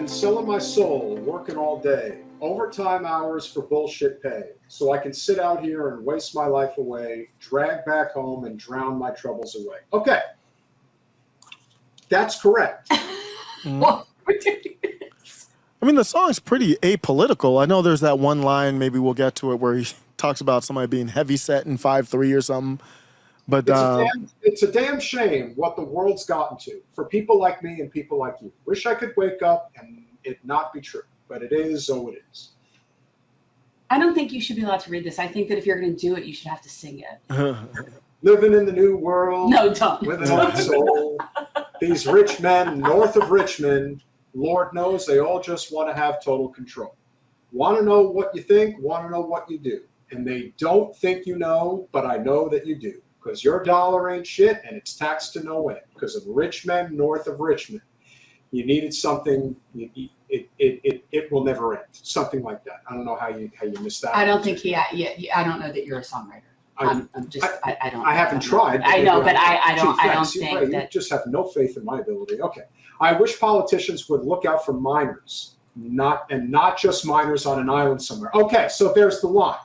been selling my soul, working all day, overtime hours for bullshit pay, so I can sit out here and waste my life away, drag back home, and drown my troubles away. Okay. That's correct. Well, I mean, the song's pretty apolitical. I know there's that one line, maybe we'll get to it, where he talks about somebody being heavyset in 5'3" or something. But it's a damn shame what the world's gotten to for people like me and people like you. Wish I could wake up and it not be true, but it is, oh, it is. I don't think you should be allowed to read this. I think that if you're going to do it, you should have to sing it. Living in the new world. No, don't. With an old soul. These rich men north of Richmond, Lord knows they all just want to have total control. Want to know what you think, want to know what you do. And they don't think you know, but I know that you do. Because your dollar ain't shit and it's taxed to no end. Because of rich men north of Richmond. You needed something, it will never end. Something like that. I don't know how you missed that. I don't think I don't know that you're a songwriter. I haven't tried. I know, but I don't think that. You just have no faith in my ability. Okay. I wish politicians would look out for minors, not just minors on an island somewhere. Okay, so there's the line.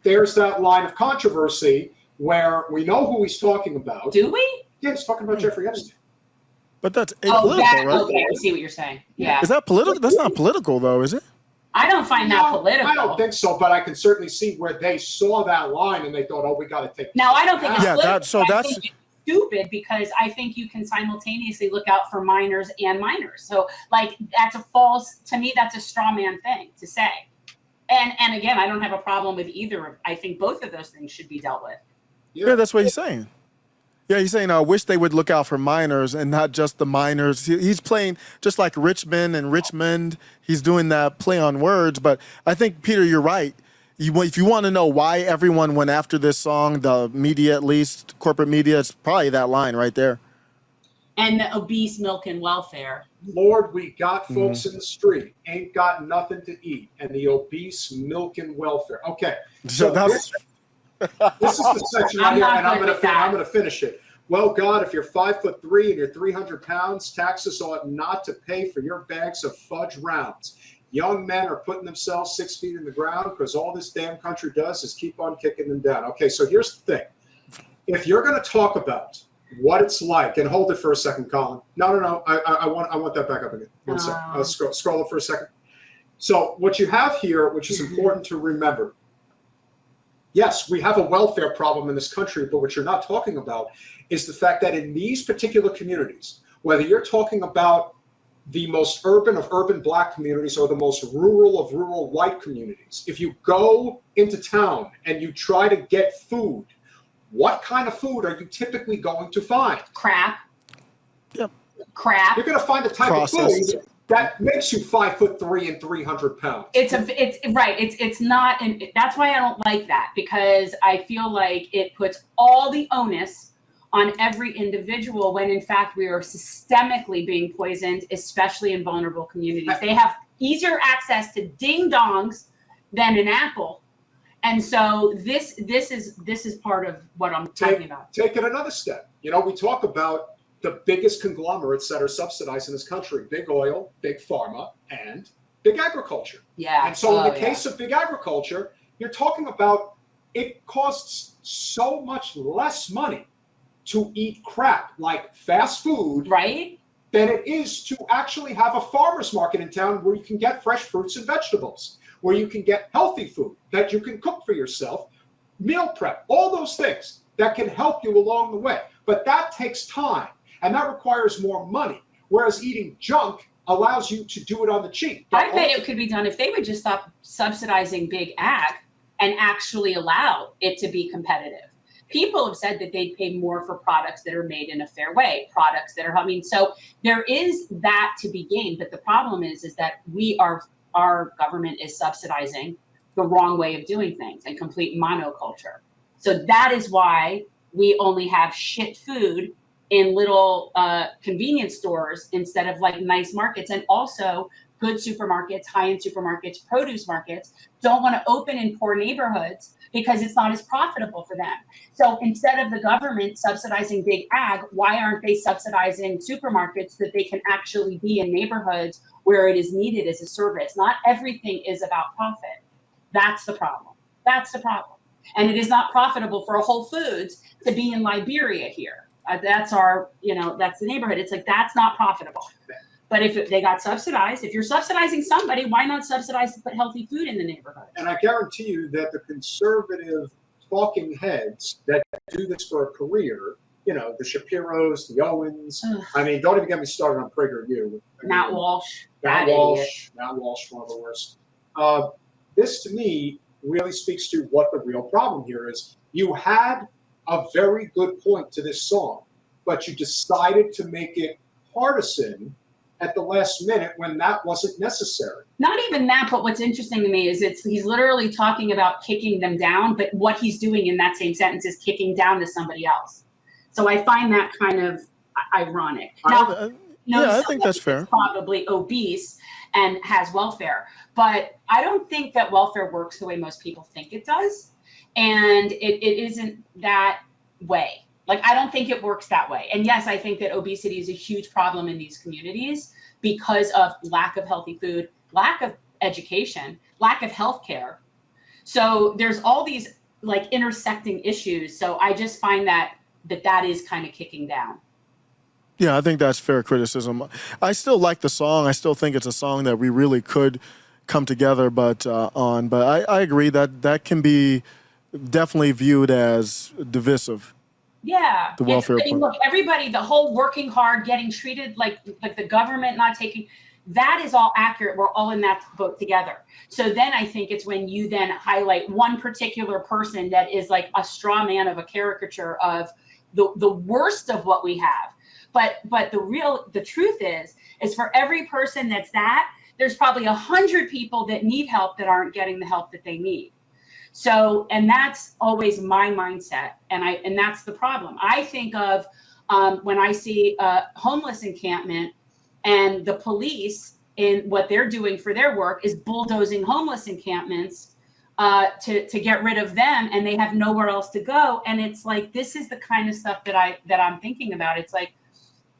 There's that line of controversy where we know who he's talking about. Do we? Yeah, he's talking about Jeffrey Epstein. But that's apolitical, right? Okay, I see what you're saying. Yeah. Is that political? That's not political, though, is it? I don't find that political. I don't think so, but I can certainly see where they saw that line and they thought, oh, we got to take. Now, I don't think it's political. That's I think it's stupid because I think you can simultaneously look out for minors and minors. So, like, to me, that's a straw man thing to say. And again, I don't have a problem with either. I think both of those things should be dealt with. Yeah, that's what he's saying. Yeah, he's saying, I wish they would look out for minors and not just the minors. He's playing just like Richmond and Richmond. He's doing that play on words. But I think, Peter, you're right. If you want to know why everyone went after this song, the media at least, corporate media, it's probably that line right there. And the obese milk and welfare. Lord, we got folks in the street, ain't got nothing to eat. And the obese milk and welfare. Okay, so this is the section right here, and I'm going to finish it. Well, God, if you're 5'3" and you're 300 pounds, taxes ought not to pay for your bags of fudge rounds. Young men are putting themselves 6 feet in the ground because all this damn country does is keep on kicking them down. Okay, so here's the thing. If you're going to talk about what it's like, and hold it for a second, Colin. No. I want that back up again. One second. I'll scroll it for a second. So what you have here, which is important to remember, yes, we have a welfare problem in this country, but what you're not talking about is the fact that in these particular communities, whether you're talking about the most urban of urban black communities or the most rural of rural white communities, if you go into town and you try to get food, what kind of food are you typically going to find? Crap. Yep. Crap. You're going to find the type of food that makes you 5'3" and 300 pounds. It's right. It's not, and that's why I don't like that, because I feel like it puts all the onus on every individual when in fact we are systemically being poisoned, especially in vulnerable communities. They have easier access to ding dongs than an apple. And so this is part of what I'm talking about. Take it another step. You know, we talk about the biggest conglomerates that are subsidized in this country: big oil, big pharma, and big agriculture. Yeah. And so in the case of big agriculture, you're talking about it costs so much less money to eat crap like fast food, right, than it is to actually have a farmer's market in town where you can get fresh fruits and vegetables, where you can get healthy food that you can cook for yourself, meal prep, all those things that can help you along the way. But that takes time, and that requires more money, whereas eating junk allows you to do it on the cheap. I bet it could be done if they would just stop subsidizing big ag and actually allow it to be competitive. People have said that they'd pay more for products that are made in a fair way, products that are, I mean, so there is that to be gained. But the problem is that our government is subsidizing the wrong way of doing things and complete monoculture. So that is why we only have shit food in little convenience stores instead of like nice markets. And also good supermarkets, high-end supermarkets, produce markets don't want to open in poor neighborhoods because it's not as profitable for them. So instead of the government subsidizing big ag, why aren't they subsidizing supermarkets so that they can actually be in neighborhoods where it is needed as a service? Not everything is about profit. That's the problem. That's the problem. And it is not profitable for a Whole Foods to be in Liberia here. That's our, that's the neighborhood. It's like, that's not profitable. But if they got subsidized, if you're subsidizing somebody, why not subsidize to put healthy food in the neighborhood? And I guarantee you that the conservative talking heads that do this for a career, the Shapiros, the Owens, I mean, don't even get me started on PragerU. Matt Walsh. Matt Walsh, one of the worst. This, to me, really speaks to what the real problem here is. You had a very good point to this song, but you decided to make it partisan at the last minute when that wasn't necessary. Not even that, but what's interesting to me is he's literally talking about kicking them down, but what he's doing in that same sentence is kicking down to somebody else. So I find that kind of ironic. Now, I think that's fair. Probably obese and has welfare, but I don't think that welfare works the way most people think it does. And it isn't that way. Like, I don't think it works that way. And yes, I think that obesity is a huge problem in these communities because of lack of healthy food, lack of education, lack of healthcare. So there's all these like intersecting issues. So I just find that is kind of kicking down. Yeah, I think that's fair criticism. I still like the song. I still think it's a song that we really could come together But I agree that can be definitely viewed as divisive. Yeah. The welfare I mean, look, everybody, the whole working hard, getting treated like the government not taking, that is all accurate. We're all in that boat together. So then I think it's when you then highlight one particular person that is like a straw man of a caricature of the worst of what we have. But the truth is for every person there's probably 100 people that need help that aren't getting the help that they need. So, and that's always my mindset. And that's the problem. I think of when I see a homeless encampment and the police in what they're doing for their work is bulldozing homeless encampments to get rid of them, and they have nowhere else to go. And it's like, this is the kind of stuff that I'm thinking about. It's like,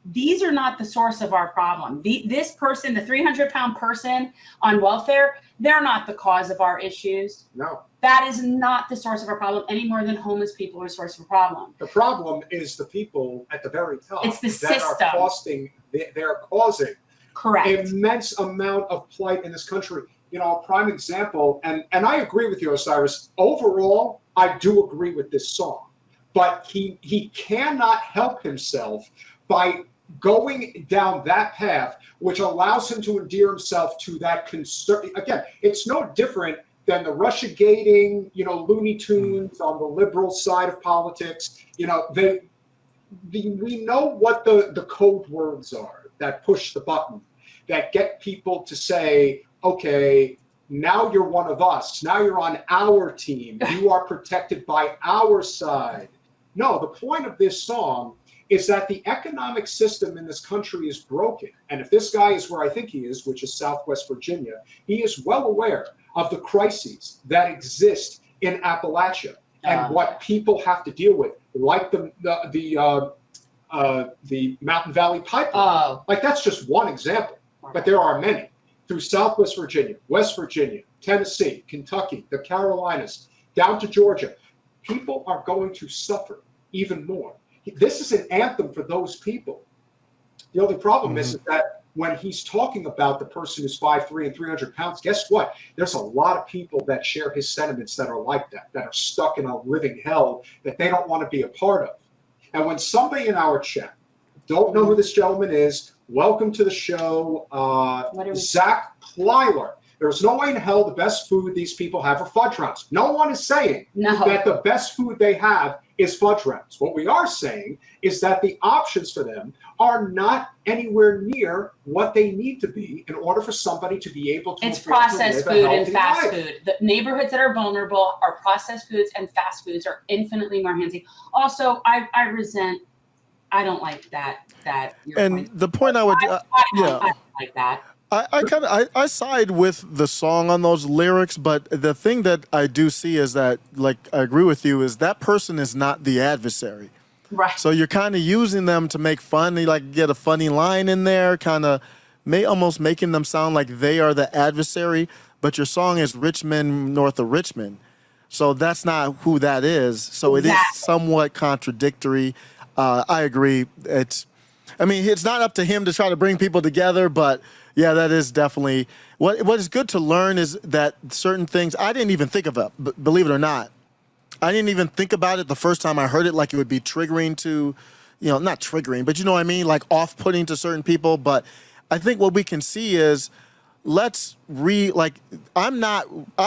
these are not the source of our problem. This person, the 300-pound person on welfare, they're not the cause of our issues. No. That is not the source of our problem any more than homeless people are a source of a problem. The problem is the people at the very top. It's the that system. They're causing Correct. immense amount of plight in this country. A prime example, and I agree with you, Osiris. Overall, I do agree with this song. But he cannot help himself by going down that path, which allows him to endear himself to that concern. Again, it's no different than the Russiagating, Looney Tunes on the liberal side of politics. We know what the code words are that push the button, that get people to say, okay, now you're one of us. Now you're on our team. You are protected by our side. No, the point of this song is that the economic system in this country is broken. And if this guy is where I think he is, which is Southwest Virginia, he is well aware of the crises that exist in Appalachia and what people have to deal with, like the Mountain Valley Pipeline. Like, that's just one example, but there are many. Through Southwest Virginia, West Virginia, Tennessee, Kentucky, the Carolinas, down to Georgia, people are going to suffer even more. This is an anthem for those people. The only problem is that when he's talking about the person who's 5'3" and 300 pounds, guess what? There's a lot of people that share his sentiments that are like that are stuck in a living hell that they don't want to be a part of. And when somebody in our chat, don't know who this gentleman is, welcome to the show, Zach Plyler. There's no way in hell the best food these people have are fudge rounds. No one is saying that the best food they have is fudge rounds. What we are saying is that the options for them are not anywhere near what they need to be in order for somebody to be able to. It's processed food and fast food. The neighborhoods that are vulnerable are processed foods, and fast foods are infinitely more handsy. Also, I don't like that. And the point I would, I don't like that. I side with the song on those lyrics, but the thing that I do see is that, like, I agree with you, is that person is not the adversary. Right. So you're kind of using them to make fun. You like get a funny line in there, kind of almost making them sound like they are the adversary. But your song is "Rich Men North of Richmond," so that's not who that is. So it is somewhat contradictory. I agree. I mean, it's not up to him to try to bring people together, but yeah, that is definitely what is good to learn is that certain things I didn't even think of it. Believe it or not, I didn't even think about it the first time I heard it. Like it would be triggering to, not triggering, but you know what I mean, like off-putting to certain people. But I think what we can see is I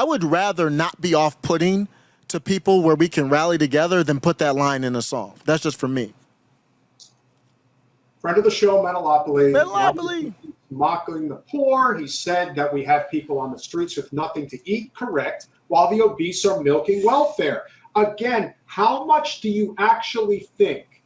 would rather not be off-putting to people where we can rally together than put that line in a song. That's just for me. Friend of the show, Metalopoly. Mocking the poor. He said that we have people on the streets with nothing to eat, correct, while the obese are milking welfare. Again, how much do you actually think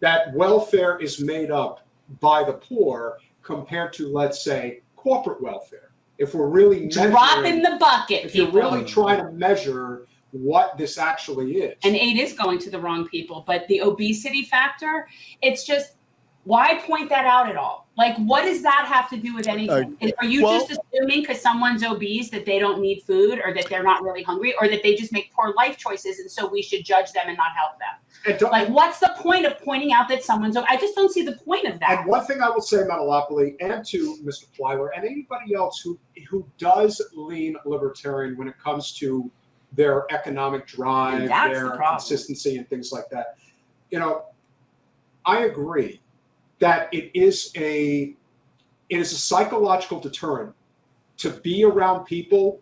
that welfare is made up by the poor compared to, let's say, corporate welfare? If we're really drop in the bucket, if you're really trying to measure what this actually is. And aid is going to the wrong people, but the obesity factor, it's just, why point that out at all? Like, what does that have to do with anything? Are you just assuming because someone's obese that they don't need food or that they're not really hungry or that they just make poor life choices and so we should judge them and not help them? Like, what's the point of pointing out that someone's obese? I just don't see the point of that. And one thing I will say, Metalopoly, and to Mr. Plyler and anybody else who does lean libertarian when it comes to their economic drive, their consistency and things like that. I agree that it is a psychological deterrent to be around people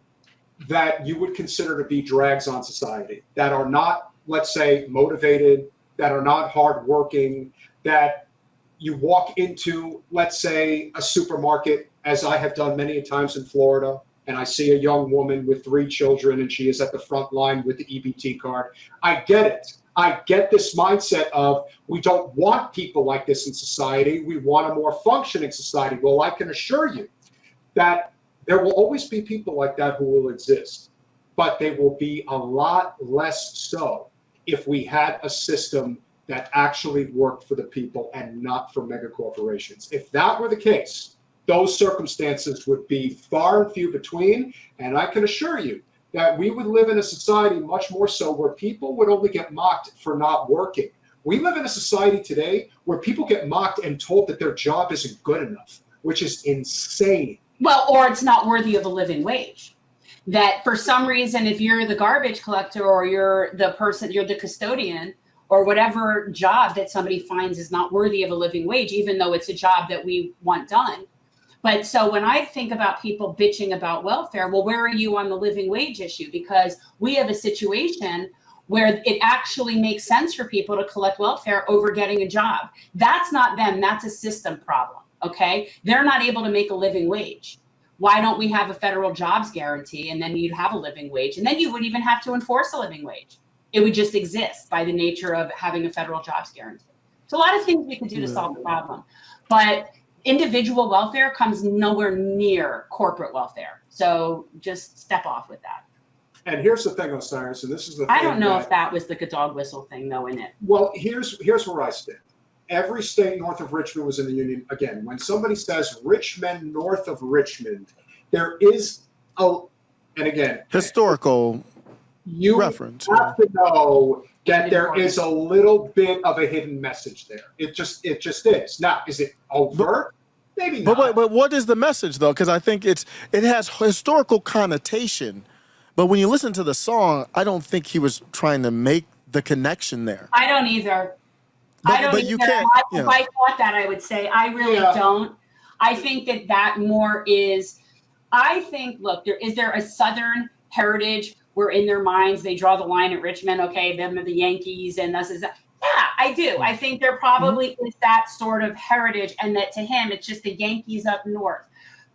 that you would consider to be drags on society, that are not, let's say, motivated, that are not hardworking, that you walk into, let's say, a supermarket, as I have done many times in Florida, and I see a young woman with 3 children and she is at the front line with the EBT card. I get it. I get this mindset of we don't want people like this in society. We want a more functioning society. Well, I can assure you that there will always be people like that who will exist, but they will be a lot less so if we had a system that actually worked for the people and not for mega corporations. If that were the case, those circumstances would be far and few between, and I can assure you that we would live in a society much more so where people would only get mocked for not working. We live in a society today where people get mocked and told that their job isn't good enough, which is insane. Well, or it's not worthy of a living wage. That for some reason, if you're the garbage collector or you're the custodian or whatever job that somebody finds is not worthy of a living wage, even though it's a job that we want done. But so when I think about people bitching about welfare, well, where are you on the living wage issue? Because we have a situation where it actually makes sense for people to collect welfare over getting a job. That's not them. That's a system problem. Okay. They're not able to make a living wage. Why don't we have a federal jobs guarantee? And then you'd have a living wage. And then you wouldn't even have to enforce a living wage. It would just exist by the nature of having a federal jobs guarantee. So a lot of things we can do to solve the problem. But individual welfare comes nowhere near corporate welfare. So just step off with that. And here's the thing, Osiris, and this is the thing. I don't know if that was the dog whistle thing, though, in it. Well, here's where I stand. Every state north of Richmond was in the Union. Again, when somebody says Rich Men North of Richmond, there is and again, historical reference. You have to know that there is a little bit of a hidden message there. It just is. Now, is it overt? Maybe not. But what is the message, though? Because I think it has historical connotation. But when you listen to the song, I don't think he was trying to make the connection there. I don't either. You can't. If I thought that, I would say I really don't. I think that more is. I think. Look, is there a Southern heritage where in their minds they draw the line at Richmond? Okay, them are the Yankees, and this is that. Yeah, I do. I think there probably is that sort of heritage, and that to him it's just the Yankees up north.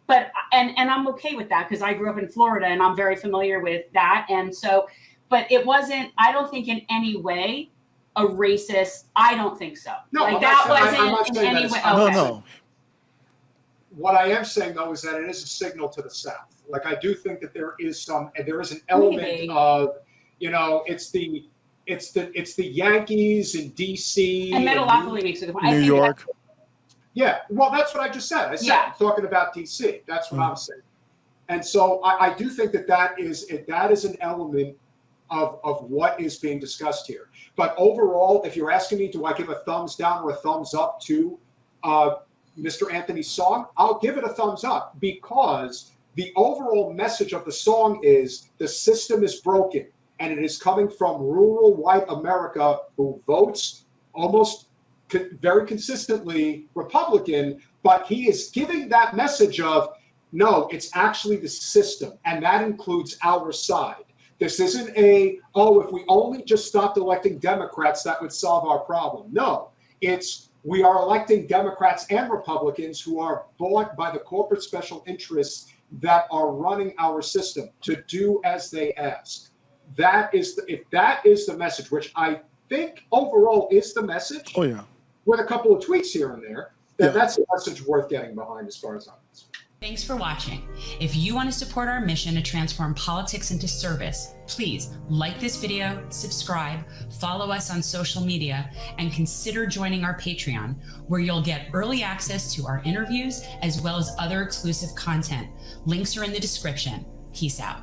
But and I'm okay with that because I grew up in Florida and I'm very familiar with that. And so, but it wasn't. I don't think in any way a racist. I don't think so. No, like that wasn't in any way. Okay. No. what I am saying though is that it is a signal to the South. Like I do think that there is an element of, it's the Yankees in DC And Metalopoly makes a good point. New York. Yeah, well, that's what I just said. I said I'm talking about DC. That's what I'm saying. And so I do think that is an element of what is being discussed here. But overall, if you're asking me, do I give a thumbs down or a thumbs up to Mr. Anthony's song? I'll give it a thumbs up because the overall message of the song is the system is broken, and it is coming from rural white America who votes almost very consistently Republican, but he is giving that message of, no, it's actually the system, and that includes our side. This isn't if we only just stopped electing Democrats, that would solve our problem. No, we are electing Democrats and Republicans who are bought by the corporate special interests that are running our system to do as they ask. If that is the message, which I think overall is the message. Oh yeah. With a couple of tweaks here and there, that's a message worth getting behind as far as I'm concerned. Thanks for watching. If you want to support our mission to transform politics into service, please like this video, subscribe, follow us on social media, and consider joining our Patreon, where you'll get early access to our interviews as well as other exclusive content. Links are in the description. Peace out.